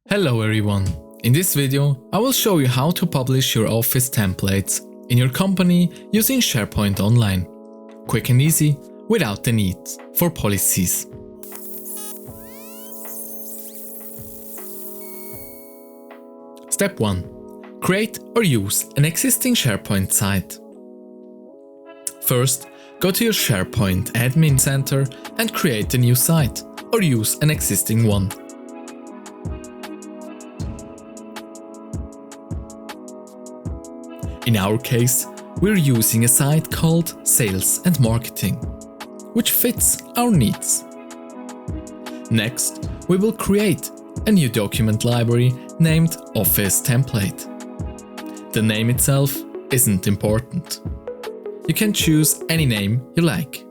Hello everyone! In this video, I will show you how to publish your Office templates in your company using SharePoint Online. Quick and easy, without the need for policies. Step 1. Create or use an existing SharePoint site. First, go to your SharePoint Admin Center and create a new site, or use an existing one. In our case, we're using a site called Sales and Marketing, which fits our needs. Next, we will create a new document library named Office Template. The name itself isn't important. You can choose any name you like.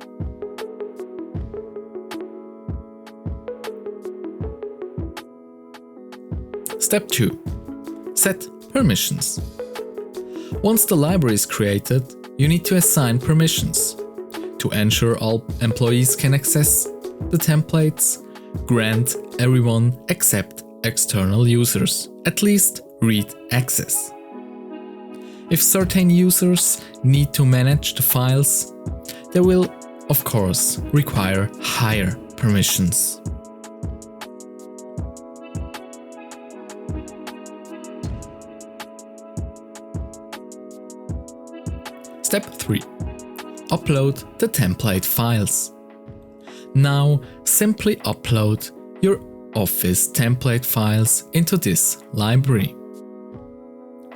Step 2. Set permissions. Once the library is created, you need to assign permissions to ensure all employees can access the templates. Grant everyone except external users at least read access. If certain users need to manage the files, they will, of course, require higher permissions. Step 3. Upload the template files. Now simply upload your Office template files into this library.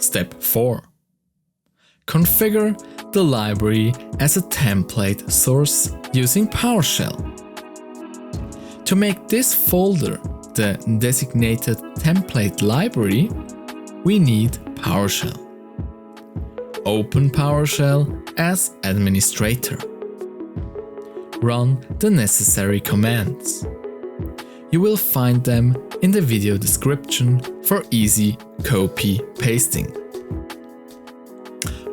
Step 4. Configure the library as a template source using PowerShell. To make this folder the designated template library, we need PowerShell. Open PowerShell as administrator. Run the necessary commands. You will find them in the video description for easy copy-pasting.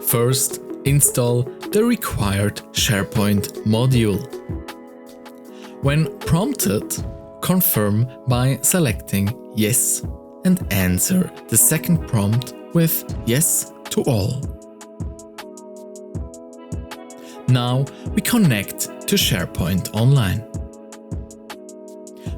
First, install the required SharePoint module. When prompted, confirm by selecting Yes and answer the second prompt with Yes to all. Now we connect to SharePoint Online.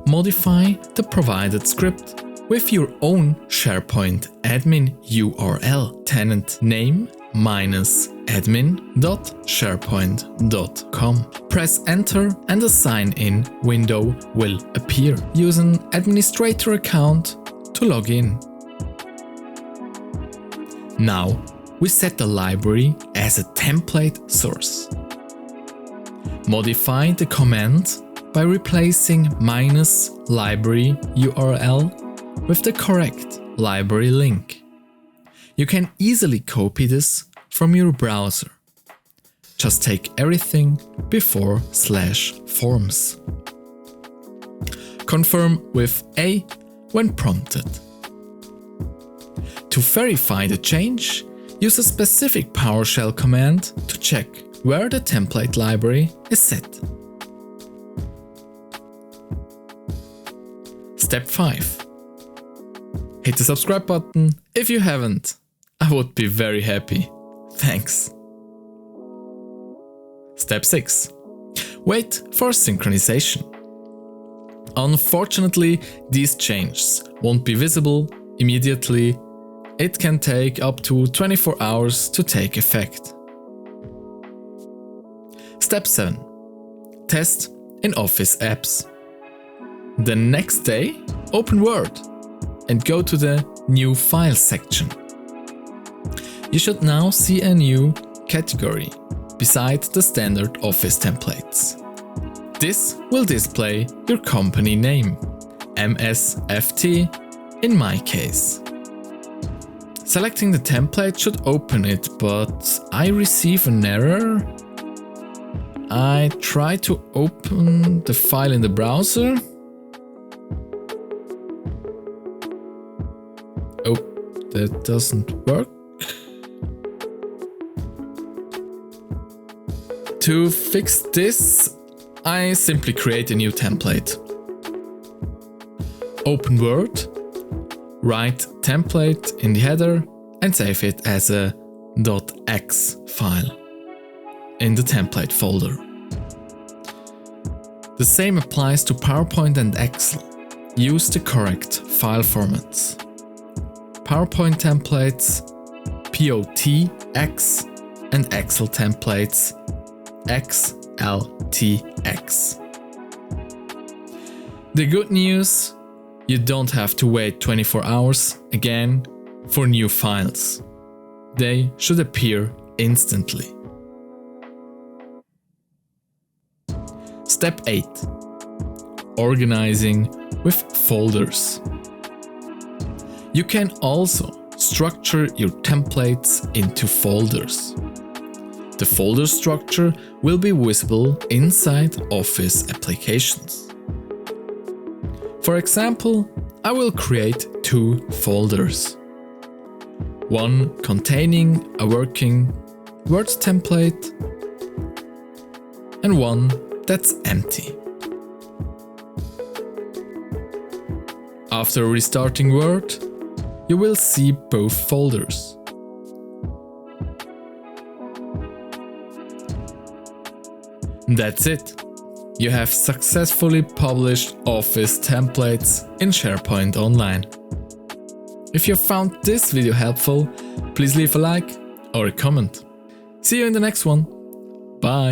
Modify the provided script with your own SharePoint admin URL tenant name -admin.sharepoint.com. Press enter and a sign-in window will appear. Use an administrator account to log in. Now we set the library as a template source. Modify the command by replacing -library URL with the correct library link. You can easily copy this from your browser. Just take everything before /forms. Confirm with A when prompted. To verify the change, use a specific PowerShell command to check where the template library is set. Step 5. Hit the subscribe button if you haven't. I would be very happy. Thanks. Step 6. Wait for synchronization. Unfortunately, these changes won't be visible immediately. It can take up to 24 hours to take effect. Step 7. Test in Office apps. The next day, open Word and go to the New Files section. You should now see a new category beside the standard Office templates. This will display your company name, MSFT in my case. Selecting the template should open it, but I receive an error. I try to open the file in the browser. Oh, that doesn't work. To fix this, I simply create a new template. Open Word Write template in the header and save it as a .x file in the template folder. The same applies to PowerPoint and Excel. Use the correct file formats. PowerPoint templates POTX and Excel templates XLTX. The good news: you don't have to wait 24 hours again for new files. They should appear instantly. Step 8. Organizing with folders. You can also structure your templates into folders. The folder structure will be visible inside Office applications. For example, I will create 2 folders. One containing a working Word template and one that's empty. After restarting Word, you will see both folders. That's it. You have successfully published Office templates in SharePoint Online. If you found this video helpful, please leave a like or a comment. See you in the next one. Bye.